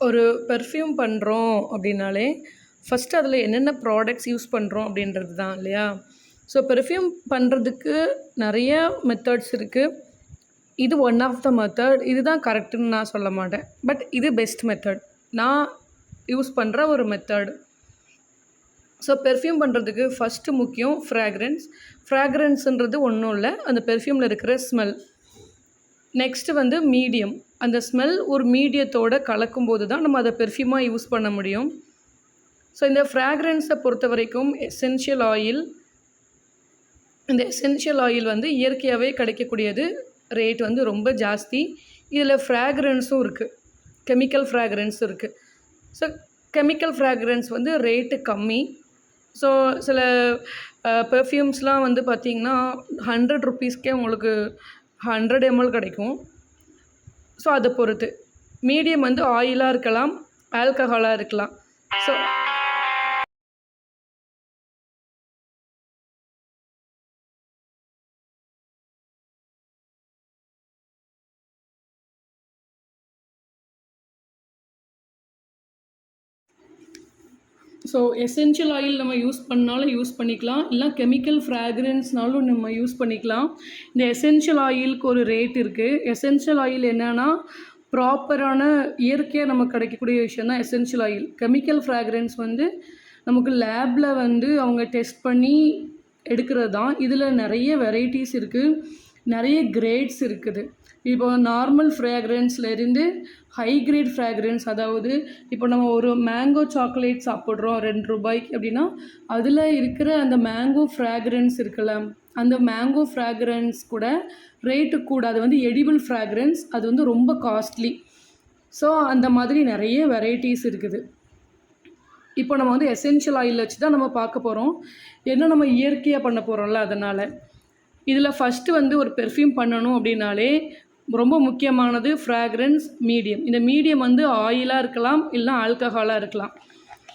ஒரு பெர்ஃப்யூம் பண்ணுறோம் அப்படின்னாலே, ஃபஸ்ட்டு அதில என்னென்ன ப்ராடக்ட்ஸ் யூஸ் பண்ணுறோம் அப்படின்றது தான் இல்லையா? ஸோ பெர்ஃப்யூம் பண்ணுறதுக்கு நெறைய மெத்தட்ஸ் இருக்கு. இது ஒன் ஆஃப் த மெத்தட். இதுதான் கரெக்ட்டுன்னு நான் சொல்ல மாட்டேன். பட் இது பெஸ்ட் மெத்தட். நான் யூஸ் பண்ணுற ஒரு மெத்தட். ஸோ பெர்ஃப்யூம் பண்ணுறதுக்கு ஃபஸ்ட்டு முக்கியம் ஃப்ராக்ரன்ஸ். ஃப்ராக்ரன்ஸுன்றது ஒன்றும் இல்ல. அந்த பெர்ஃப்யூமில் இருக்கிற ஸ்மெல். நெக்ஸ்ட்டு வந்து மீடியம். அந்த ஸ்மெல் ஒரு மீடியத்தோட கலக்கும்போது தான் நம்ம அத பெர்ஃப்யூமா யூஸ் பண்ண முடியும். ஸோ இந்த ஃப்ராக்ரன்ஸை பொறுத்தவரைக்கும் எசென்ஷியல் ஆயில். இந்த எசென்ஷியல் ஆயில் வந்து இயற்கையாகவே கிடைக்கக்கூடியது. ரேட் வந்து ரொம்ப ஜாஸ்தி. இதில் ஃப்ராக்ரன்ஸும் இருக்குது. கெமிக்கல் ஃப்ராக்ரன்ஸும் இருக்குது. ஸோ கெமிக்கல் ஃப்ராக்ரன்ஸ் வந்து ரேட்டு கம்மி. ஸோ சில பெர்ஃப்யூம்ஸ்லாம் வந்து பார்த்திங்கன்னா ₹100 உங்களுக்கு 100 ml கிடைக்கும். ஸோ அதை பொறுத்து. மீடியம் வந்து ஆயிலாக இருக்கலாம், ஆல்கஹாலாக இருக்கலாம். ஸோ ஸோ எசென்ஷியல் ஆயில் நம்ம யூஸ் பண்ணாலும் யூஸ் பண்ணிக்கலாம். இல்லை கெமிக்கல் ஃப்ராக்ரன்ஸ்னாலும் நம்ம யூஸ் பண்ணிக்கலாம். இந்த எசென்ஷியல் ஆயிலுக்கு ஒரு ரேட் இருக்குது. எசென்ஷியல் ஆயில் என்னென்னா, ப்ராப்பரான இயற்கையாக நமக்கு கிடைக்கக்கூடிய விஷயம் தான் எசென்ஷியல் ஆயில். கெமிக்கல் ஃப்ராக்ரன்ஸ் வந்து நமக்கு லேபில் வந்து அவங்க டெஸ்ட் பண்ணி எடுக்கிறது தான். இதில் நிறைய வெரைட்டிஸ் இருக்குது, நிறைய கிரேட்ஸ் இருக்குது. இப்போ நார்மல் ஃப்ராக்ரன்ஸ்லேருந்து ஹை கிரேட் ஃப்ராக்ரன்ஸ், அதாவது இப்போ நம்ம ஒரு மேங்கோ சாக்லேட் சாப்பிட்றோம் ₹2 அப்படின்னா, அதில் இருக்கிற அந்த மேங்கோ ஃப்ராக்ரன்ஸ் இருக்குல்ல, அந்த மேங்கோ ஃப்ராக்ரன்ஸ் கூட ரேட்டு கூட. அது வந்து எடிபிள் ஃப்ராக்ரன்ஸ். அது வந்து ரொம்ப காஸ்ட்லி. ஸோ அந்த மாதிரி நிறைய வெரைட்டிஸ் இருக்குது. இப்போ நம்ம வந்து எசென்ஷியல் ஆயில் வச்சு தான் நம்ம பார்க்க போகிறோம். ஏன்னா நம்ம இயற்கையாக பண்ண போகிறோம்ல, அதனால். இதில் ஃபஸ்ட்டு வந்து ஒரு பெர்ஃப்யூம் பண்ணணும் அப்படின்னாலே ரொம்ப முக்கியமானது ஃப்ராக்ரன்ஸ், மீடியம். இந்த மீடியம் வந்து ஆயிலாக இருக்கலாம், இல்லைனா ஆல்கஹாலாக இருக்கலாம்.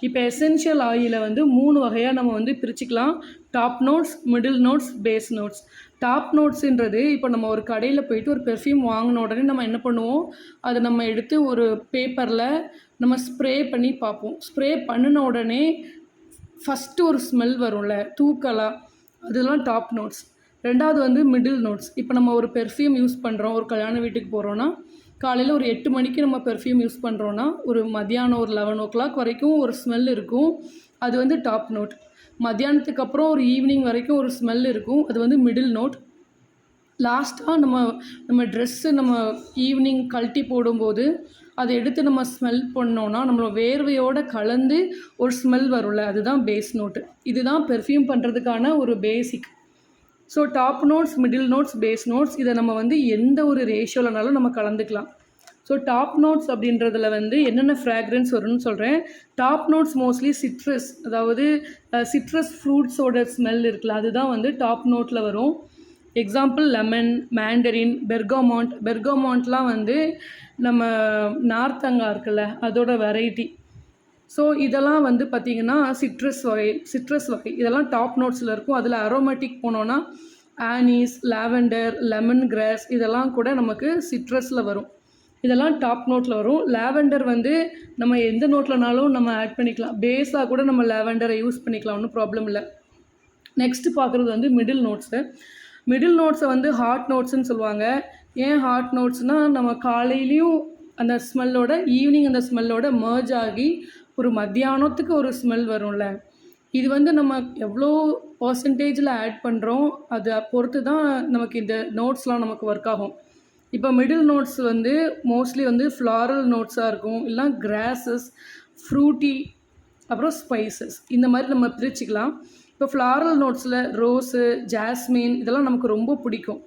இப்போ எசென்ஷியல் ஆயிலை வந்து 3 வகையாக நம்ம வந்து பிரிச்சுக்கலாம். Top notes, middle notes, base notes. Top நோட்ஸுன்றது இப்போ நம்ம ஒரு கடையில் போயிட்டு ஒரு பெர்ஃப்யூம் வாங்கின உடனே நம்ம என்ன பண்ணுவோம், அதை நம்ம எடுத்து ஒரு பேப்பரில் நம்ம ஸ்ப்ரே பண்ணி பார்ப்போம். ஸ்ப்ரே பண்ணின உடனே ஃபஸ்ட்டு ஒரு ஸ்மெல் வரும்ல, தூக்கலாக, அதெல்லாம் டாப் நோட்ஸ். ரெண்டாவது வந்து மிடில் நோட்ஸ். இப்போ நம்ம ஒரு பெர்ஃப்யூம் யூஸ் பண்ணுறோம், ஒரு கல்யாண வீட்டுக்கு போகிறோன்னா, காலையில் ஒரு 8 மணிக்கு நம்ம பெர்ஃப்யூம் யூஸ் பண்ணுறோன்னா, ஒரு மத்தியானம் ஒரு 11 வரைக்கும் ஒரு ஸ்மெல் இருக்கும். அது வந்து டாப் நோட். மத்தியானத்துக்கு அப்புறம் ஒரு ஈவினிங் வரைக்கும் ஒரு ஸ்மெல் இருக்கும். அது வந்து மிடில் நோட். லாஸ்ட்டாக நம்ம ட்ரெஸ்ஸு நம்ம ஈவினிங் கழட்டி போடும்போது அதை எடுத்து நம்ம ஸ்மெல் பண்ணோன்னா, நம்மளோட வேர்வையோடு கலந்து ஒரு ஸ்மெல் வரும்ல, அதுதான் பேஸ் நோட்டு. இதுதான் பெர்ஃப்யூம் பண்ணுறதுக்கான ஒரு basic. So top notes, middle notes, base notes, இதை நம்ம வந்து எந்த ஒரு ரேஷியோலனாலும் நம்ம கலந்துக்கலாம். ஸோ டாப் நோட்ஸ் அப்படின்றதுல வந்து என்னென்ன ஃப்ராக்ரன்ஸ் வரும்னு சொல்கிறேன். டாப் நோட்ஸ் மோஸ்ட்லி சிட்ரஸ், அதாவது சிட்ரஸ் ஃப்ரூட்ஸோட ஸ்மெல் இருக்குல்ல, அதுதான் வந்து டாப் நோட்டில் வரும். எக்ஸாம்பிள் லெமன், மேண்டரின், பெர்காமாண்ட்லாம் வந்து நம்ம நார்த்தங்காய் இருக்குல்ல, அதோட வெரைட்டி. ஸோ இதெல்லாம் வந்து பார்த்திங்கன்னா சிட்ரஸ் வகை இதெல்லாம் டாப் நோட்ஸில் இருக்கும். அதில் அரோமேட்டிக் போனோன்னா ஆனீஸ், லாவெண்டர், லெமன் கிராஸ், இதெல்லாம் கூட நமக்கு சிட்ரஸில் வரும். இதெல்லாம் டாப் நோட்டில் வரும். லாவெண்டர் வந்து நம்ம எந்த நோட்லனாலும் நம்ம ஆட் பண்ணிக்கலாம். பேஸாக கூட நம்ம லாவெண்டரை யூஸ் பண்ணிக்கலாம், ஒன்றும் ப்ராப்ளம் இல்லை. நெக்ஸ்ட்டு பார்க்குறது வந்து மிடில் நோட்ஸு. மிடில் நோட்ஸை வந்து ஹாட் நோட்ஸுன்னு சொல்லுவாங்க. ஏன் ஹாட் நோட்ஸ்னால், நம்ம காலையிலையும் அந்த ஸ்மெல்லோட, ஈவினிங் அந்த ஸ்மெல்லோட மர்ஜ் ஆகி ஒரு மத்தியானத்துக்கு ஒரு ஸ்மெல் வரும்ல, இது வந்து நம்ம எவ்வளோ பர்சன்டேஜில் ஆட் பண்ணுறோம், அதை பொறுத்து தான் நமக்கு இந்த நோட்ஸ்லாம் நமக்கு ஒர்க் ஆகும். இப்போ மிடில் நோட்ஸ் வந்து மோஸ்ட்லி வந்து ஃப்ளாரல் நோட்ஸாக இருக்கும், இல்லைனா கிராஸஸ், ஃப்ரூட்டி, அப்புறம் ஸ்பைசஸ், இந்த மாதிரி நம்ம பிரிச்சுக்கலாம். இப்போ ஃப்ளாரல் நோட்ஸில் ரோஸு, ஜாஸ்மின், இதெல்லாம் நமக்கு ரொம்ப பிடிக்கும்.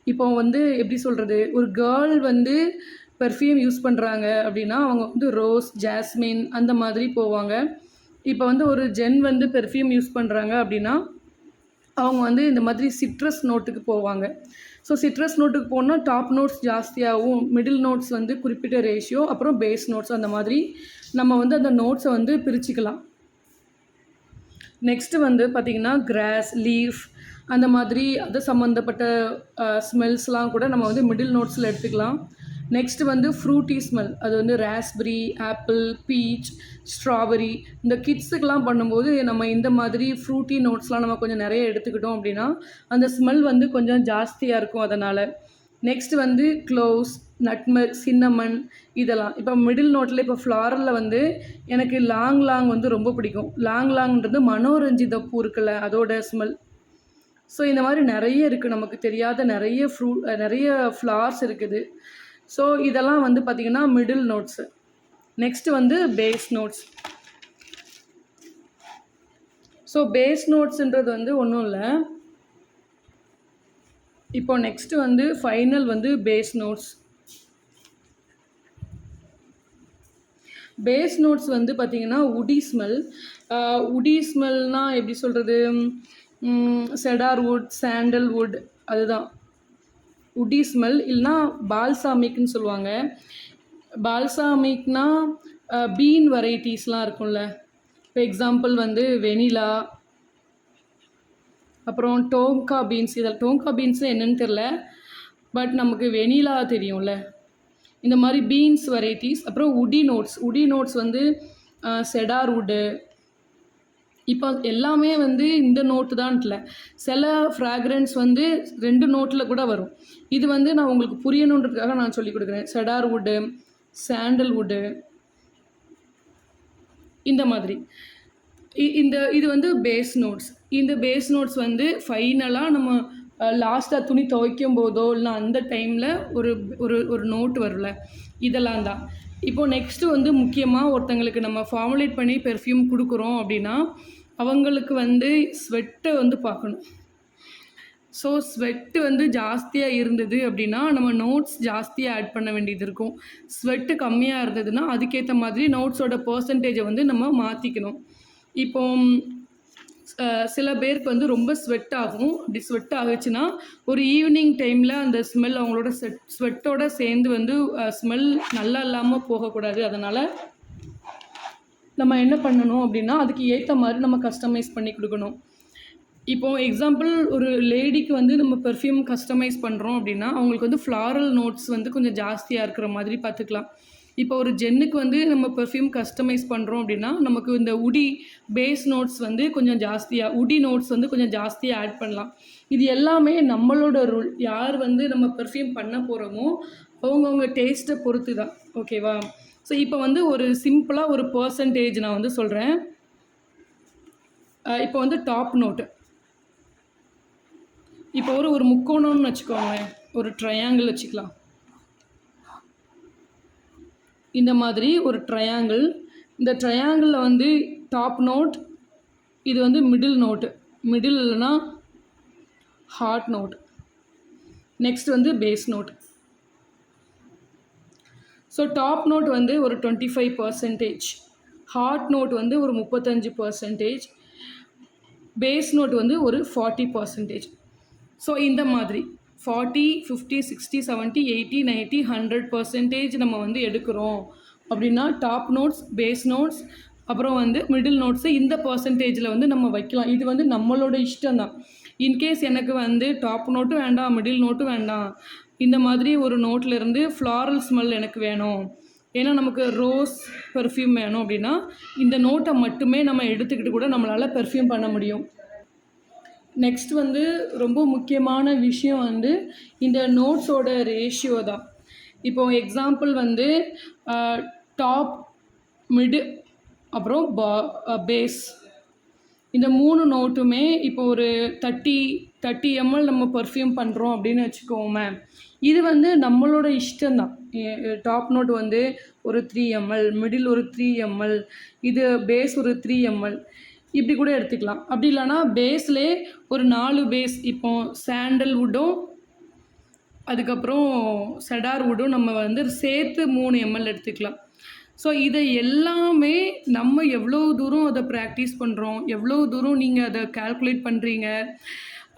இப்போ வந்து எப்படி சொல்கிறது, ஒரு கேர்ள் வந்து பெர்ஃப்யூம் யூஸ் பண்ணுறாங்க அப்படின்னா, அவங்க வந்து ரோஸ், ஜாஸ்மின் அந்த மாதிரி போவாங்க. இப்போ வந்து ஒரு ஜென் வந்து பெர்ஃப்யூம் யூஸ் பண்ணுறாங்க அப்படின்னா, அவங்க வந்து இந்த மாதிரி சிட்ரஸ் நோட்டுக்கு போவாங்க. ஸோ சிட்ரஸ் நோட்டுக்கு போனால் டாப் நோட்ஸ் ஜாஸ்தியாகவும், மிடில் நோட்ஸ் வந்து குறிப்பிட்ட ரேஷியோ, அப்புறம் பேஸ் நோட்ஸ், அந்த மாதிரி நம்ம வந்து அந்த நோட்ஸை வந்து பிரிச்சுக்கலாம். நெக்ஸ்ட்டு வந்து பார்த்திங்கன்னா கிராஸ், லீஃப், அந்த மாதிரி அது சம்மந்தப்பட்ட ஸ்மெல்ஸ்லாம் கூட நம்ம வந்து மிடில் நோட்ஸில் எடுத்துக்கலாம். நெக்ஸ்ட் வந்து ஃப்ரூட்டி ஸ்மெல், அது வந்து ராஸ்பெரி, ஆப்பிள், பீச், ஸ்ட்ராபெரி. இந்த கிட்ஸுக்கெலாம் பண்ணும்போது நம்ம இந்த மாதிரி ஃப்ரூட்டி நோட்ஸ்லாம் நம்ம கொஞ்சம் நிறைய எடுத்துக்கிட்டோம் அப்படின்னா அந்த ஸ்மெல் வந்து கொஞ்சம் ஜாஸ்தியாக இருக்கும் அதனால். நெக்ஸ்ட் வந்து க்ளோவ்ஸ், நட்மெக், சின்னமன் இதெல்லாம். இப்போ மிடில் நோட்டில் இப்போ ஃப்ளாரலில் வந்து எனக்கு லாங் லாங் வந்து ரொம்ப பிடிக்கும். லாங் லாங்ன்றது மனோரஞ்சித பூ இருக்குல்ல அதோட ஸ்மெல். ஸோ இந்த மாதிரி நிறைய இருக்குது, நமக்கு தெரியாத நிறைய ஃப்ளார்ஸ் இருக்குது. ஸோ இதெல்லாம் வந்து பார்த்திங்கன்னா மிடில் நோட்ஸு. நெக்ஸ்ட் வந்து பேஸ் நோட்ஸ். ஸோ பேஸ் நோட்ஸுன்றது வந்து ஒன்றும் இல்லை. இப்போ நெக்ஸ்ட் வந்து ஃபைனல் வந்து பேஸ் நோட்ஸ். பேஸ் நோட்ஸ் வந்து பார்த்திங்கன்னா உடி ஸ்மெல். உடி ஸ்மெல்னால் எப்படி சொல்கிறது, செடார்வுட், சாண்டல்வுட், அதுதான் உடி ஸ்மெல். இல்லைனா பால்சாமிக்னு சொல்லுவாங்க. பால்சாமிக்னா பீன் வெரைட்டிஸ்லாம் இருக்கும்ல. இப்போ எக்ஸாம்பிள் வந்து வெனிலா, அப்புறம் டோங்கா பீன்ஸ். இதில் டோங்கா பீன்ஸ் என்னன்னு தெரில, பட் நமக்கு வெனிலா தெரியும்ல. இந்த மாதிரி பீன்ஸ் வெரைட்டிஸ். அப்புறம் உடி நோட்ஸ். உடி நோட்ஸ் வந்து செடார்வுட்டு. இப்போ எல்லாமே வந்து இந்த நோட்டு தான் இல்லை, சில ஃப்ராக்ரன்ஸ் வந்து 2 நோட்டில் கூட வரும். இது வந்து நான் உங்களுக்கு புரியணுன்றதுக்காக நான் சொல்லி கொடுக்குறேன். செடார்வுட்டு, சாண்டல்வுட்டு, இந்த மாதிரி. இது வந்து பேஸ் நோட்ஸ். இந்த பேஸ் நோட்ஸ் வந்து ஃபைனலாக நம்ம லாஸ்ட்டாக துணி துவைக்கும் போதோ இல்லை அந்த டைமில் ஒரு ஒரு ஒரு நோட் வரல, இதெல்லாம் தான். இப்போது நெக்ஸ்ட்டு வந்து முக்கியமாக ஒருத்தங்களுக்கு நம்ம ஃபார்முலேட் பண்ணி பெர்ஃப்யூம் கொடுக்குறோம் அப்படின்னா அவங்களுக்கு வந்து ஸ்வெட்டை வந்து பார்க்கணும். ஸோ ஸ்வெட்டு வந்து ஜாஸ்தியாக இருந்தது அப்படின்னா நம்ம நோட்ஸ் ஜாஸ்தியாக ஆட் பண்ண வேண்டியது இருக்கும். ஸ்வெட்டு கம்மியாக இருந்ததுன்னா அதுக்கேற்ற மாதிரி நோட்ஸோட பர்சன்டேஜை வந்து நம்ம மாற்றிக்கணும். இப்போ சில பேருக்கு வந்து ரொம்ப ஸ்வெட் ஆகும். அப்படி ஸ்வெட் ஆகுச்சுன்னா ஒரு ஈவினிங் டைமில் அந்த ஸ்மெல் அவங்களோட ஸ்வெட்டோட சேர்ந்து வந்து ஸ்மெல் நல்லா இல்லாமல் போகக்கூடாது. அதனால் நம்ம என்ன பண்ணணும் அப்படின்னா அதுக்கு ஏற்ற மாதிரி நம்ம கஸ்டமைஸ் பண்ணி கொடுக்கணும். இப்போது எக்ஸாம்பிள் ஒரு லேடிக்கு வந்து நம்ம பெர்ஃப்யூம் கஸ்டமைஸ் பண்ணுறோம் அப்படின்னா அவங்களுக்கு வந்து ஃப்ளாரல் நோட்ஸ் வந்து கொஞ்சம் ஜாஸ்தியாக இருக்கிற மாதிரி பார்த்துக்கலாம். இப்போ ஒரு ஜென்னுக்கு வந்து நம்ம பெர்ஃப்யூம் கஸ்டமைஸ் பண்ணுறோம் அப்படின்னா நமக்கு இந்த உடி பேஸ் நோட்ஸ் வந்து கொஞ்சம் ஜாஸ்தியாக, உடி நோட்ஸ் வந்து கொஞ்சம் ஜாஸ்தியாக ஆட் பண்ணலாம். இது எல்லாமே நம்மளோட ரூல். யார் வந்து நம்ம பெர்ஃப்யூம் பண்ண போகிறோமோ அவங்கவுங்க டேஸ்ட்டை பொறுத்து தான். ஓகேவா? ஸோ இப்போ வந்து ஒரு சிம்பிளாக ஒரு பர்சன்டேஜ் நான் வந்து சொல்கிறேன். இப்போ வந்து டாப் நோட்டு. இப்போ ஒரு முக்கோணம்னு வச்சுக்கோங்க, ஒரு ட்ரையாங்கிள் வச்சுக்கலாம். இந்த மாதிரி ஒரு ட்ரையாங்கிள். இந்த ட்ரையாங்கிளில் வந்து டாப் நோட், இது வந்து மிடில் நோட்டு. மிடில் இல்லைனா ஹார்ட் நோட். நெக்ஸ்ட் வந்து base note. So top note வந்து ஒரு 25%, ஹார்ட் நோட் வந்து ஒரு 35%, பேஸ் நோட் வந்து ஒரு 40%. ஸோ இந்த மாதிரி 40, 50, 60, 70, 80, 90, 100% நம்ம வந்து எடுக்கிறோம் அப்படின்னா டாப் நோட்ஸ், பேஸ் நோட்ஸ், அப்புறம் வந்து மிடில் நோட்ஸு இந்த பர்சன்டேஜில் வந்து நம்ம வைக்கலாம். இது வந்து நம்மளோட இஷ்டம் தான். இன்கேஸ் எனக்கு வந்து டாப் நோட்டும் வேண்டாம், மிடில் நோட்டும் வேண்டாம், இந்த மாதிரி ஒரு நோட்லேருந்து ஃப்ளாரல் ஸ்மெல் எனக்கு வேணும், ஏன்னா நமக்கு ரோஸ் பெர்ஃப்யூம் வேணும் அப்படின்னா இந்த நோட்டை மட்டுமே நம்ம எடுத்துக்கிட்டு கூட நம்மளால் பெர்ஃப்யூம் பண்ண முடியும். நெக்ஸ்ட் வந்து ரொம்ப முக்கியமான விஷயம் வந்து இந்த நோட்ஸோட ரேஷியோ தான். இப்போது எக்ஸாம்பிள் வந்து டாப், மிடு, அப்புறம் பேஸ், இந்த 3 நோட்டுமே இப்போ ஒரு 30 ml நம்ம பெர்ஃப்யூம் பண்ணுறோம் அப்படின்னு வச்சுக்கோமே. இது வந்து நம்மளோட இஷ்டம்தான். டாப் நோட் வந்து ஒரு 3 ml, மிடில் ஒரு 3 ml, இது பேஸ் ஒரு 3 ml, இப்படி கூட எடுத்துக்கலாம். அப்படி இல்லைனா பேஸ்லே ஒரு 4 பேஸ், இப்போ சாண்டல்வுட்டும் அதுக்கப்புறம் செடார்வுட்டும் நம்ம வந்து சேர்த்து 3 ml எடுத்துக்கலாம். ஸோ இதை எல்லாமே நம்ம எவ்வளோ தூரம் அதை ப்ராக்டிஸ் பண்ணுறோம், எவ்வளோ தூரம் நீங்கள் அதை கால்குலேட் பண்ணுறீங்க,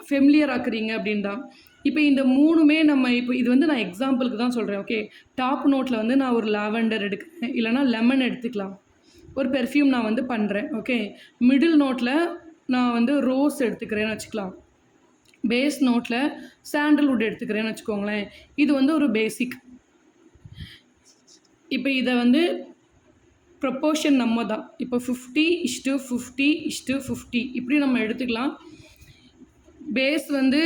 ஃபெமிலியர் ஆக்குறீங்க அப்படின்னு தான். இப்போ இந்த 3மே நம்ம இப்போ இது வந்து நான் எக்ஸாம்பிளுக்கு தான் சொல்கிறேன். ஓகே, டாப் நோட்டில் வந்து நான் ஒரு லாவெண்டர் எடுக்கிறேன், இல்லைனா லெமன் எடுத்துக்கலாம், ஒரு பெர்ஃப்யூம் நான் வந்து பண்ணுறேன். ஓகே, மிடில் நோட்டில் நான் வந்து ரோஸ் எடுத்துக்கிறேன்னு வச்சுக்கலாம், பேஸ் நோட்டில் சாண்டல்வுட் எடுத்துக்கிறேன்னு வச்சுக்கோங்களேன். இது வந்து ஒரு பேசிக். இப்போ இதை வந்து ப்ரப்போர்ஷன் நம்ம தான். இப்போ 50:50:50 இப்படி நம்ம எடுத்துக்கலாம். பேஸ் வந்து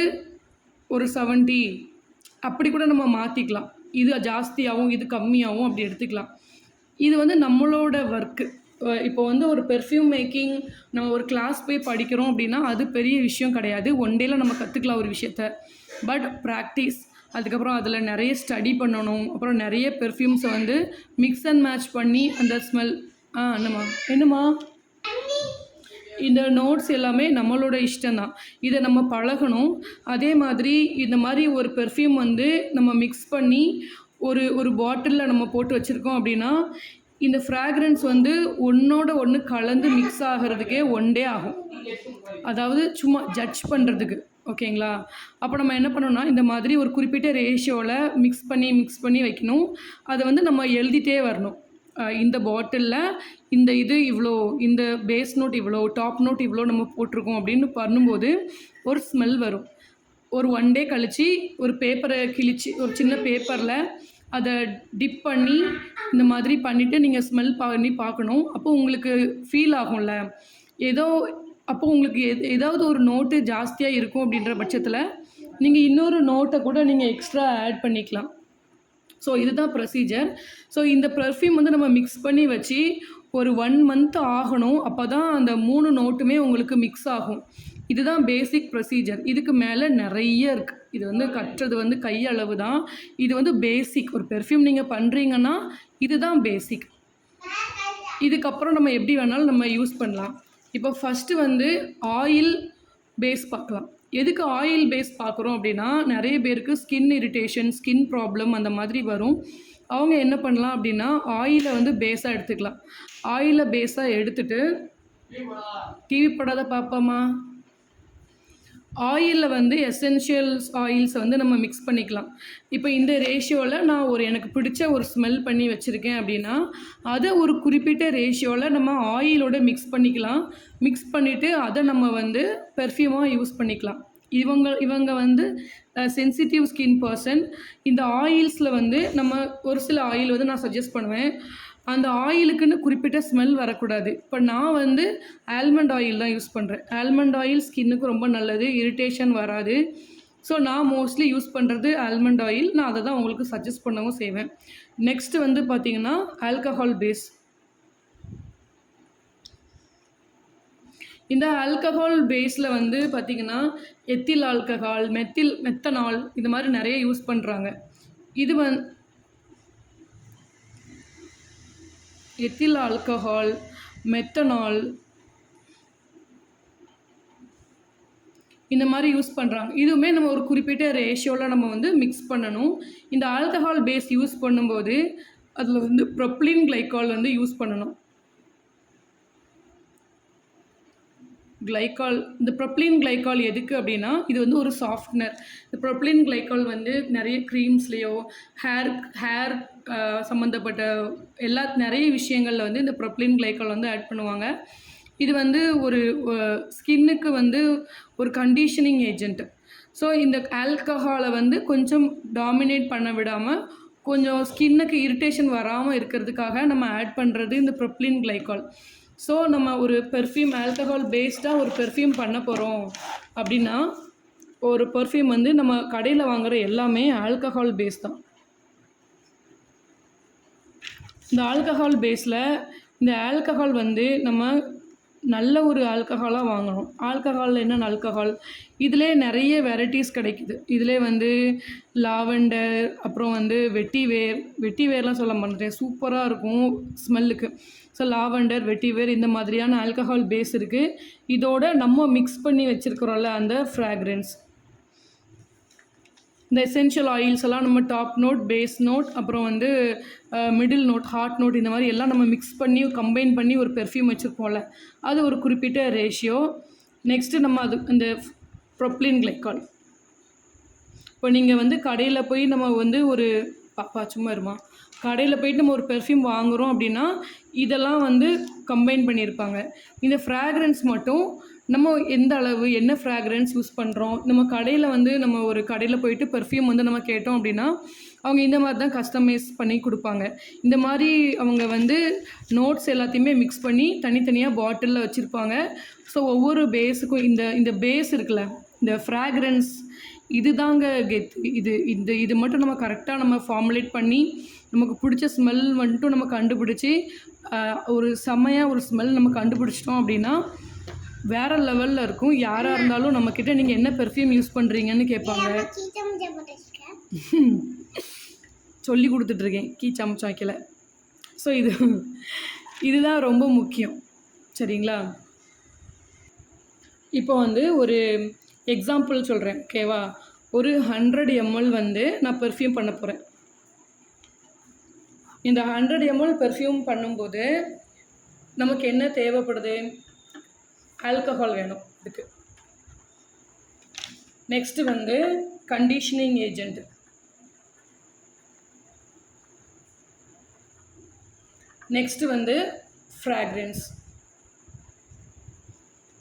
ஒரு 70 அப்படி கூட நம்ம மாற்றிக்கலாம். இது ஜாஸ்தியாகவும் இது கம்மியாகவும் அப்படி எடுத்துக்கலாம். இது வந்து நம்மளோட ஒர்க்கு. இப்போ வந்து ஒரு பெர்ஃப்யூம் மேக்கிங் நம்ம ஒரு கிளாஸ் போய் படிக்கிறோம் அப்படின்னா அது பெரிய விஷயம் கிடையாது. ஒன் டேல நம்ம கற்றுக்கலாம் ஒரு விஷயத்த. பட் ப்ராக்டிஸ், அதுக்கப்புறம் அதில் நிறைய ஸ்டடி பண்ணணும். அப்புறம் நிறைய பெர்ஃப்யூம்ஸை வந்து மிக்ஸ் அண்ட் மேட்ச் பண்ணி அந்த ஸ்மெல் என்னம்மா இந்த நோட்ஸ் எல்லாமே நம்மளோட இஷ்டம்தான். இதை நம்ம பழகணும். அதே மாதிரி இந்த மாதிரி ஒரு பெர்ஃப்யூம் வந்து நம்ம மிக்ஸ் பண்ணி ஒரு ஒரு பாட்டிலில் நம்ம போட்டு வச்சுருக்கோம் அப்படின்னா இந்த ஃப்ராக்ரன்ஸ் வந்து ஒன்றோட ஒன்று கலந்து மிக்ஸ் ஆகிறதுக்கே ஒன் டே ஆகும். அதாவது சும்மா ஜட்ஜ் பண்ணுறதுக்கு. ஓகேங்களா? அப்போ நம்ம என்ன பண்ணணும்னா இந்த மாதிரி ஒரு குறிப்பிட்ட ரேஷியோவில் மிக்ஸ் பண்ணி வைக்கணும். அதை வந்து நம்ம எழுதிட்டே வரணும். இந்த பாட்டிலில் இந்த இது இவ்வளோ, இந்த பேஸ் நோட் இவ்வளோ, டாப் நோட் இவ்வளோ நம்ம போட்டிருக்கோம் அப்படின்னு பண்ணும்போது ஒரு ஸ்மெல் வரும். ஒரு ஒன் டே கழித்து ஒரு பேப்பரை கிழிச்சு ஒரு சின்ன பேப்பரில் அதை டிப் பண்ணி இந்த மாதிரி பண்ணிவிட்டு நீங்கள் ஸ்மெல் பண்ணி பார்க்கணும். அப்போ உங்களுக்கு ஃபீல் ஆகும்ல ஏதோ. அப்போ உங்களுக்கு ஏதாவது ஒரு நோட்டு ஜாஸ்தியாக இருக்கும் அப்படின்ற பட்சத்தில் நீங்கள் இன்னொரு நோட்டை கூட நீங்கள் எக்ஸ்ட்ரா ஆட் பண்ணிக்கலாம். ஸோ இதுதான் ப்ரொசீஜர். ஸோ இந்த பெர்ஃப்யூம் வந்து நம்ம மிக்ஸ் பண்ணி வச்சு ஒரு 1 மந்த் ஆகணும். அப்போ தான் அந்த 3 நோட்டுமே உங்களுக்கு மிக்ஸ் ஆகும். இதுதான் பேசிக் ப்ரொசீஜர். இதுக்கு மேலே நிறைய இருக்குது. இது வந்து கட்டுறது வந்து கையளவு தான். இது வந்து பேசிக். ஒரு பெர்ஃப்யூம் நீங்கள் பண்ணுறீங்கன்னா இதுதான் பேசிக். இதுக்கப்புறம் நம்ம எப்படி வேணாலும் நம்ம யூஸ் பண்ணலாம். இப்போ ஃபஸ்ட்டு வந்து ஆயில் பேஸ் பார்க்கலாம். எதுக்கு ஆயில் பேஸ் பார்க்குறோம் அப்படின்னா நிறைய பேருக்கு ஸ்கின் இரிட்டேஷன், ஸ்கின் ப்ராப்ளம் அந்த மாதிரி வரும். அவங்க என்ன பண்ணலாம் அப்படின்னா ஆயிலை வந்து பேஸாக எடுத்துக்கலாம். ஆயிலை பேஸாக எடுத்துகிட்டு டிவி படாத பாப்பாமா ஆயிலில் வந்து எசென்ஷியல்ஸ் ஆயில்ஸை வந்து நம்ம மிக்ஸ் பண்ணிக்கலாம். இப்போ இந்த ரேஷியோவில் நான் எனக்கு பிடிச்ச ஒரு ஸ்மெல் பண்ணி வச்சுருக்கேன் அப்படின்னா அதை ஒரு குறிப்பிட்ட ரேஷியோவில் நம்ம ஆயிலோட மிக்ஸ் பண்ணிக்கலாம். மிக்ஸ் பண்ணிவிட்டு அதை நம்ம வந்து பெர்ஃப்யூமாக யூஸ் பண்ணிக்கலாம். இவங்க வந்து சென்சிட்டிவ் ஸ்கின் பர்சன். இந்த ஆயில்ஸில் வந்து நம்ம ஒரு சில ஆயில் வந்து நான் சஜஸ்ட் பண்ணுவேன். அந்த ஆயிலுக்குன்னு குறிப்பிட்ட ஸ்மெல் வரக்கூடாது. இப்போ நான் வந்து ஆல்மண்ட் ஆயில் தான் யூஸ் பண்ணுறேன். ஆல்மண்ட் ஆயில் ஸ்கின்னுக்கு ரொம்ப நல்லது, இரிட்டேஷன் வராது. ஸோ நான் மோஸ்ட்லி யூஸ் பண்ணுறது ஆல்மண்ட் ஆயில். நான் அதை தான் உங்களுக்கு சஜஸ்ட் பண்ணவும் செய்வேன். நெக்ஸ்ட்டு வந்து பார்த்திங்கன்னா ஆல்கஹால் பேஸ். இந்த ஆல்கஹால் பேஸில் வந்து பார்த்திங்கன்னா எத்தில் ஆல்கஹால், மெத்தனால் இது மாதிரி நிறைய யூஸ் பண்ணுறாங்க. இது எத்தில் ஆல்கஹால், மெத்தனால் இந்த மாதிரி யூஸ் பண்ணுறாங்க. இதுவுமே நம்ம ஒரு குறிப்பிட்ட ரேஷியோவில் நம்ம வந்து மிக்ஸ் பண்ணணும். இந்த ஆல்கஹால் பேஸ் யூஸ் பண்ணும்போது அதில் வந்து ப்ரொப்ளின் கிளைக்கால் வந்து யூஸ் பண்ணணும். இந்த ப்ரொப்ளின் கிளைக்கால் எதுக்கு அப்படின்னா இது வந்து ஒரு சாஃப்ட்னர். இந்த ப்ரொப்ளின் கிளைக்கால் வந்து நிறைய க்ரீம்ஸ்லேயோ ஹேர் சம்மந்தப்பட்ட நிறைய விஷயங்களில் வந்து இந்த ப்ரொப்ளின் கிளைக்கால் வந்து ஆட் பண்ணுவாங்க. இது வந்து ஒரு ஸ்கின்னுக்கு வந்து ஒரு கண்டிஷனிங் ஏஜென்ட். ஸோ இந்த ஆல்கஹாலை வந்து கொஞ்சம் டாமினேட் பண்ண விடாமல் கொஞ்சம் ஸ்கின்னுக்கு இரிட்டேஷன் வராமல் இருக்கிறதுக்காக நம்ம ஆட் பண்ணுறது இந்த ப்ரொப்ளின் கிளைக்கால். ஸோ நம்ம ஒரு பெர்ஃப்யூம் ஆல்கஹால் பேஸ்டாக ஒரு பெர்ஃப்யூம் பண்ண போகிறோம் அப்படின்னா ஒரு பெர்ஃப்யூம் வந்து நம்ம கடையில் வாங்குகிற எல்லாமே ஆல்கஹால் பேஸ் தான். இந்த ஆல்கஹால் பேஸில் இந்த ஆல்கஹால் வந்து நம்ம நல்ல ஒரு ஆல்கஹாலாக வாங்கணும். ஆல்கஹாலில் என்னென்ன ஆல்கஹால், இதிலே நிறைய வெரைட்டிஸ் கிடைக்குது. இதிலே வந்து லாவெண்டர், அப்புறம் வந்து வெட்டிவேர்லாம் சொல்ல மாட்டேன், சூப்பராக இருக்கும் ஸ்மெல்லுக்கு. ஸோ லாவெண்டர், வெட்டிவேர் இந்த மாதிரியான ஆல்கஹால் பேஸ் இருக்குது. இதோட நம்ம மிக்ஸ் பண்ணி வச்சுருக்கிறோம்ல அந்த ஃப்ராக்ரன்ஸ், இந்த எசென்ஷியல் ஆயில்ஸ் எல்லாம் நம்ம டாப் நோட், பேஸ் நோட், அப்புறம் வந்து மிடில் நோட், ஹார்ட் நோட் இந்த மாதிரி எல்லாம் நம்ம மிக்ஸ் பண்ணி கம்பைன் பண்ணி ஒரு பெர்ஃப்யூம் வச்சுருப்போம்ல, அது ஒரு குறிப்பிட்ட ரேஷியோ. நெக்ஸ்ட்டு நம்ம இந்த ப்ரொப்ளின் கிளைக்கால். இப்போ நீங்கள் வந்து கடையில் போய் நம்ம வந்து ஒரு சும்மா இருமா கடையில் போய்ட்டு நம்ம ஒரு பெர்ஃப்யூம் வாங்குகிறோம் அப்படின்னா இதெல்லாம் வந்து கம்பைன் பண்ணியிருப்பாங்க. இந்த ஃப்ராக்ரன்ஸ் மட்டும் நம்ம எந்த அளவு என்ன ஃப்ராக்ரன்ஸ் யூஸ் பண்ணுறோம், நம்ம கடையில் வந்து நம்ம ஒரு கடையில் போயிட்டு பெர்ஃப்யூம் வந்து நம்ம கேட்டோம் அப்படின்னா அவங்க இந்த மாதிரி தான் கஸ்டமைஸ் பண்ணி கொடுப்பாங்க. இந்த மாதிரி அவங்க வந்து நோட்ஸ் எல்லாத்தையுமே மிக்ஸ் பண்ணி தனித்தனியாக பாட்டிலில் வச்சுருப்பாங்க. ஸோ ஒவ்வொரு பேஸுக்கும் இந்த இந்த பேஸ் இருக்குல்ல, இந்த ஃப்ராக்ரன்ஸ் இது தாங்க கெத்து. இது மட்டும் நம்ம கரெக்டாக நம்ம ஃபார்முலேட் பண்ணி நமக்கு பிடிச்ச ஸ்மெல் வந்துட்டும் நம்ம கண்டுபிடிச்சி ஒரு செம்மையாக ஒரு ஸ்மெல் நம்ம கண்டுபிடிச்சிட்டோம் அப்படின்னா வேறு லெவலில் இருக்கும். யாராக இருந்தாலும் நம்மக்கிட்ட நீங்கள் என்ன பெர்ஃப்யூம் யூஸ் பண்ணுறீங்கன்னு கேட்பாங்க. சொல்லி கொடுத்துட்ருக்கேன், கீ சமைச்சு வைக்கல. ஸோ இதுதான் ரொம்ப முக்கியம், சரிங்களா? இப்போ வந்து ஒரு எக்ஸாம்பிள் சொல்கிறேன், ஓகேவா? ஒரு 100 ml வந்து நான் பெர்ஃப்யூம் பண்ண போகிறேன். இந்த 100 ml பெர்ஃப்யூம் பண்ணும்போது நமக்கு என்ன தேவைப்படுது? ஆல்கஹால் வேணும் இதுக்கு. நெக்ஸ்ட்டு வந்து கண்டிஷனிங் ஏஜெண்ட், நெக்ஸ்ட்டு வந்து ஃப்ராக்ரன்ஸ்.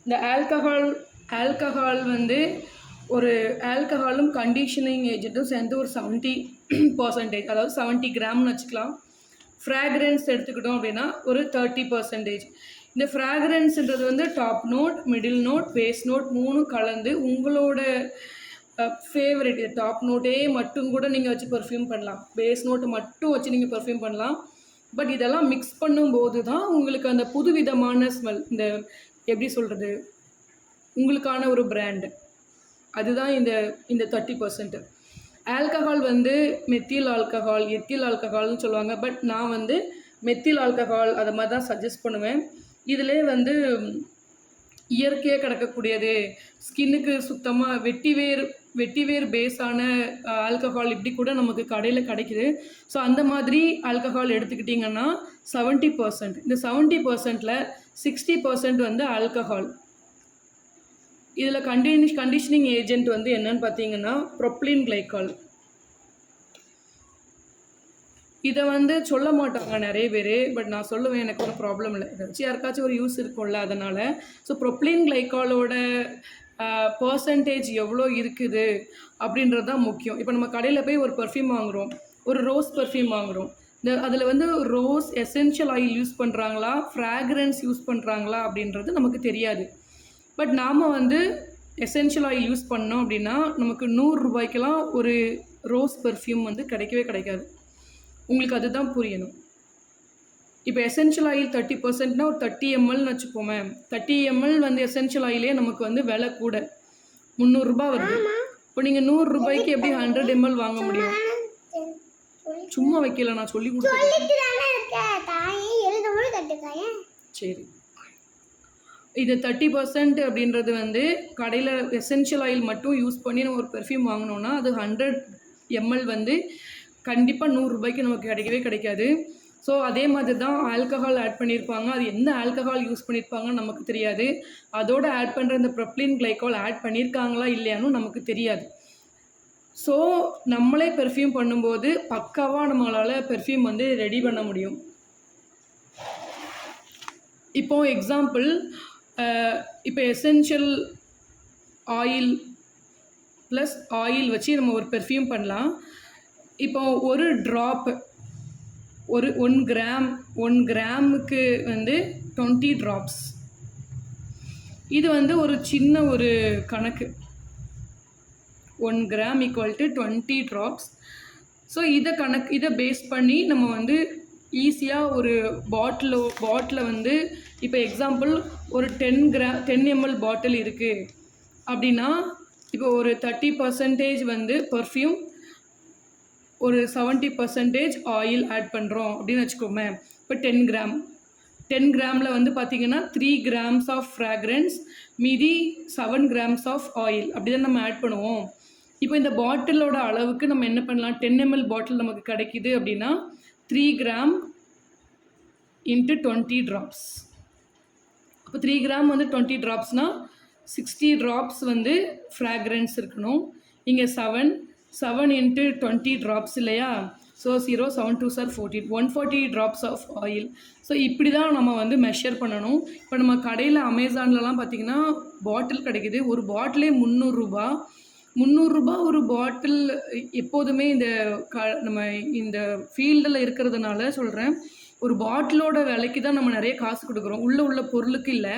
இந்த ஆல்கஹால் வந்து ஒரு ஆல்கஹாலும் கண்டிஷனிங் ஏஜெண்ட்டும் சேர்ந்து ஒரு 70%, அதாவது 70 கிராம்னு வச்சுக்கலாம். ஃப்ராக்ரன்ஸ் எடுத்துக்கிட்டோம் அப்படின்னா ஒரு 30%. இந்த ஃப்ராக்ரன்ஸுன்றது வந்து top note, middle note, base note 3 கலந்து உங்களோட ஃபேவரட் டாப் நோட்டே மட்டும் கூட நீங்கள் வச்சு பெர்ஃப்யூம் பண்ணலாம், பேஸ் நோட்டு மட்டும் வச்சு நீங்கள் பெர்ஃப்யூம் பண்ணலாம். பட் இதெல்லாம் மிக்ஸ் பண்ணும்போது தான் உங்களுக்கு அந்த புதுவிதமான ஸ்மெல், இந்த எப்படி சொல்கிறது, உங்களுக்கான ஒரு பிராண்டு, அதுதான் இந்த 30%. ஆல்கஹால் வந்து மெத்தில் ஆல்கஹால், எத்தில் ஆல்கஹால்னு சொல்லுவாங்க. பட் நான் வந்து மெத்தில் ஆல்கஹால் அதை மாதிரி தான் சஜஸ்ட் பண்ணுவேன். இதிலே வந்து இயற்கையாக கிடக்கக்கூடியது, ஸ்கின்னுக்கு சுத்தமாக வெட்டிவேர் பேஸான ஆல்கஹால் இப்படி கூட நமக்கு கடையில் கிடைக்குது. ஸோ அந்த மாதிரி ஆல்கஹால் எடுத்துக்கிட்டிங்கன்னா 70%. இந்த 70%ல் 60% வந்து ஆல்கஹால். இதில் கண்டிஷனிங் ஏஜெண்ட் வந்து என்னன்னு பார்த்தீங்கன்னா ப்ரொப்ளின் கிளைகால். இதை வந்து சொல்ல மாட்டாங்க நிறைய பேர், பட் நான் சொல்லுவேன், எனக்கு ஒரு ப்ராப்ளம் இல்லை. இதை வச்சு யாருக்காச்சும் ஒரு யூஸ் இருக்கும்ல, அதனால். ஸோ ப்ரொப்ளின் கிளைகாலோட பர்சன்டேஜ் எவ்வளோ இருக்குது அப்படின்றது தான் முக்கியம். இப்போ நம்ம கடையில் போய் ஒரு பர்ஃப்யூம் வாங்குகிறோம், ஒரு ரோஸ் பர்ஃப்யூம் வாங்குகிறோம். அதில் வந்து ரோஸ் எசென்ஷியல் ஆயில் யூஸ் பண்ணுறாங்களா, ஃப்ராக்ரன்ஸ் யூஸ் பண்ணுறாங்களா அப்படின்றது நமக்கு தெரியாது. பட் நாம் வந்து எசென்ஷியல் ஆயில் யூஸ் பண்ணோம் அப்படின்னா நமக்கு 100 ரூபாய்க்கெல்லாம் ஒரு ரோஸ் பர்ஃப்யூம் வந்து கிடைக்கவே கிடைக்காது. உங்களுக்கு அதுதான் புரியணும். இப்போ எசென்ஷியல் ஆயில் 30%னா ஒரு 30 mlன்னு வச்சுப்போமே. 30 ml வந்து எசென்ஷியல் ஆயிலே நமக்கு வந்து விலை கூட 300 ரூபா வருது. இப்போ நீங்கள் 100 ரூபாய்க்கு எப்படி 100 ml வாங்க முடியும்? சும்மா வைக்கல, நான் சொல்லி கொடுத்தேன். சரி, இது 30% அப்படின்றது வந்து கடையில் எசென்ஷியல் ஆயில் மட்டும் யூஸ் பண்ணி நம்ம ஒரு பெர்ஃப்யூம் வாங்கினோன்னா அது 100 ml வந்து கண்டிப்பாக 100 ரூபாய்க்கு நமக்கு கிடைக்கவே கிடைக்காது. ஸோ அதே மாதிரி தான் ஆல்கஹால் ஆட் பண்ணியிருப்பாங்க. அது என்ன ஆல்கஹால் யூஸ் பண்ணியிருப்பாங்கன்னு நமக்கு தெரியாது. அதோடு ஆட் பண்ணுற இந்த ப்ரொப்ளின் கிளைகால் ஆட் பண்ணியிருக்காங்களா இல்லையான்னு நமக்கு தெரியாது. ஸோ நம்மளே பெர்ஃப்யூம் பண்ணும்போது பக்காவாக நம்மளால் பெர்ஃப்யூம் வந்து ரெடி பண்ண முடியும். இப்போது எக்ஸாம்பிள், இப்போ எசென்ஷியல் ஆயில் ப்ளஸ் ஆயில் வச்சு நம்ம ஒரு பெர்ஃப்யூம் பண்ணலாம். இப்போ ஒரு ட்ராப், ஒரு 1 கிராமுக்கு வந்து 20 ட்ராப்ஸ். இது வந்து ஒரு சின்ன ஒரு கணக்கு. 1 gram equal to 20 drops. So இதை பேஸ் பண்ணி நம்ம வந்து ஈஸியாக ஒரு பாட்டிலில் வந்து இப்போ எக்ஸாம்பிள் ஒரு 10 ml பாட்டில் இருக்குது அப்படின்னா இப்போ ஒரு 30% வந்து பர்ஃப்யூம், ஒரு 70% ஆயில் ஆட் பண்ணுறோம் அப்படின்னு வச்சுக்கோமே. இப்போ 10 கிராமில் வந்து பார்த்திங்கன்னா 3 grams ஆஃப் ஃப்ராக்ரன்ஸ், மீதி 7 grams ஆஃப் ஆயில், அப்படி தான் நம்ம ஆட் பண்ணுவோம். இப்போ இந்த பாட்டிலோட அளவுக்கு நம்ம என்ன பண்ணலாம், 10 ml பாட்டில் நமக்கு கிடைக்கிது அப்படின்னா 3 gram இன்ட்டு 20 ட்ராப்ஸ். அப்போ 3 gram வந்து 20 ட்ராப்ஸ்னால் 60 ட்ராப்ஸ் வந்து ஃப்ராக்ரன்ஸ் இருக்கணும். இங்கே 7 இன்ட்டு 20 ட்ராப்ஸ் இல்லையா? ஸோ 0, 7 2 சார் 14, 140 ட்ராப்ஸ் ஆஃப் ஆயில். ஸோ இப்படி தான் நம்ம வந்து மெஷர் பண்ணணும். இப்போ நம்ம கடையில் அமேசான்லலாம் பார்த்திங்கன்னா பாட்டில் கிடைக்கிது, ஒரு பாட்டிலே 300 ரூபா. ரூ. 300 ஒரு பாட்டில் எப்போதுமே இந்த நம்ம இந்த ஃபீல்டில் இருக்கிறதுனால சொல்கிறேன். ஒரு பாட்டிலோட விலைக்கு தான் நம்ம நெறைய காசு குடுக்குறோம். உள்ள பொருளுக்கு இல்ல.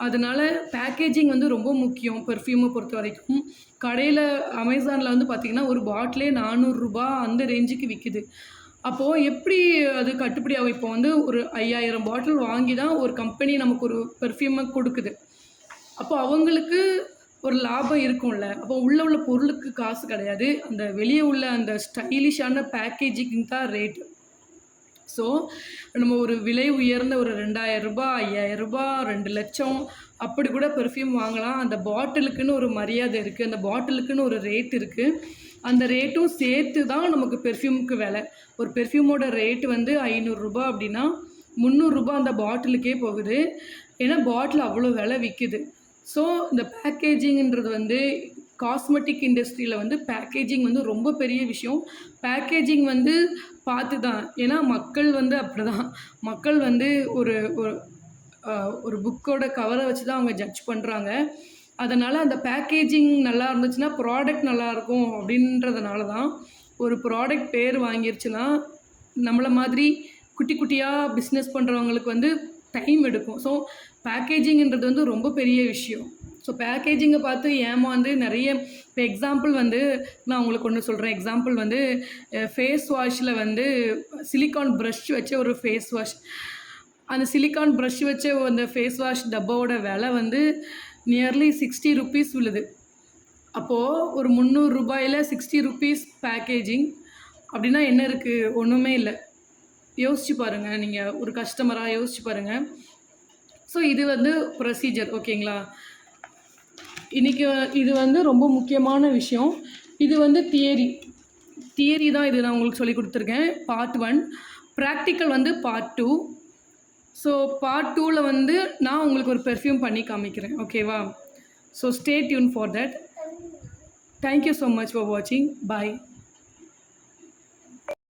அதனால பேக்கேஜிங் வந்து ரொம்ப முக்கியம் பெர்ஃப்யூமை பொறுத்தவரைக்கும். கடையில அமேசான்ல வந்து பார்த்தீங்கன்னா, ஒரு பாட்டிலே ரூ. 400 அந்த ரேஞ்சுக்கு விக்குது. அப்போ எப்படி அது கட்டுப்படி ஆகும்? இப்போ வந்து ஒரு 5000 பாட்டில் வாங்கி தான் ஒரு கம்பெனி நமக்கு ஒரு பெர்ஃப்யூம குடுக்குது. அப்போ அவங்களுக்கு ஒரு லாபம் இருக்கும்ல. அப்போ உள்ள பொருளுக்கு காசு கிடையாது. அந்த வெளிய உள்ள அந்த ஸ்டைலிஷான பேக்கேஜிங்க்கு தான் ரேட். ஸோ, நம்ம ஒரு விலை உயர்ந்த ஒரு ரூ. 2000 ரூ. 5000 2,00,000 அப்படி கூட பெர்ஃப்யூம் வாங்கலாம். அந்த பாட்டிலுக்குன்னு ஒரு மரியாதை இருக்கு. அந்த பாட்டிலுக்குன்னு ஒரு ரேட் இருக்கு. அந்த ரேட்டும் சேர்த்து தான் நமக்கு பெர்ஃப்யூமுக்கு விலை. ஒரு பெர்ஃப்யூமோட ரேட் வந்து ரூ. 500 அப்படின்னா, ரூ. 300 அந்த பாட்டிலுக்கே போகுது. ஏன்னா பாட்டில் அவ்வளோ விலை விக்குது. ஸோ, இந்த பேக்கேஜிங்ன்றது வந்து காஸ்மெட்டிக் இண்டஸ்ட்ரியில வந்து பேக்கேஜிங் வந்து ரொம்ப பெரிய விஷயம். பேக்கேஜிங் வந்து பார்த்து தான். ஏன்னா மக்கள் வந்து அப்படிதான். மக்கள் வந்து ஒரு ஒரு ஒரு புக்கோட கவர வச்சு தான் அவங்க ஜட்ஜ் பண்றாங்க. அதனால அந்த பேக்கேஜிங் நல்லா இருந்துச்சுன்னா, ப்ராடக்ட் நல்லாயிருக்கும் அப்படின்றதுனால தான். ஒரு ப்ராடக்ட் பேர் வாங்கிருச்சுன்னா, நம்மள மாதிரி குட்டி குட்டியா பிஸ்னஸ் பண்றவங்களுக்கு வந்து டைம் எடுக்கும். ஸோ, பேக்கேஜிங்ன்றது வந்து ரொம்ப பெரிய விஷயம். ஸோ, பேக்கேஜிங்க பார்த்து ஏமாந்து நெறைய இப்போ எக்ஸாம்பிள் வந்து நான் உங்களுக்கு ஒண்ணு சொல்றேன். எக்ஸாம்பிள் வந்து ஃபேஸ் வாஷ்ல வந்து சிலிக்கான் பிரஷ் வச்ச ஒரு ஃபேஸ் வாஷ். அந்த சிலிக்கான் பிரஷ் வச்ச அந்த ஃபேஸ் வாஷ் டப்பாவோட விலை வந்து நியர்லி ₹60 விழுது. அப்போது ஒரு ரூ. 300ல ₹60 பேக்கேஜிங் அப்படின்னா என்ன இருக்குது? ஒன்றுமே இல்லை. யோசிச்சு பாருங்கள். நீங்கள் ஒரு கஸ்டமராக யோசிச்சு பாருங்கள். ஸோ இது வந்து ப்ரொசீஜர் ஓகேங்களா? இன்றைக்கி இது வந்து ரொம்ப முக்கியமான விஷயம். இது வந்து தியரி தான் இது நான் உங்களுக்கு சொல்லிக் கொடுத்துருக்கேன். பார்ட் 1. ப்ராக்டிக்கல் வந்து பார்ட் 2. ஸோ பார்ட் 2ல வந்து நான் உங்களுக்கு ஒரு பெர்ஃப்யூம் பண்ணி காமிக்கிறேன். ஓகேவா? So stay tune for that. Thank you so much for வாட்சிங். பாய்.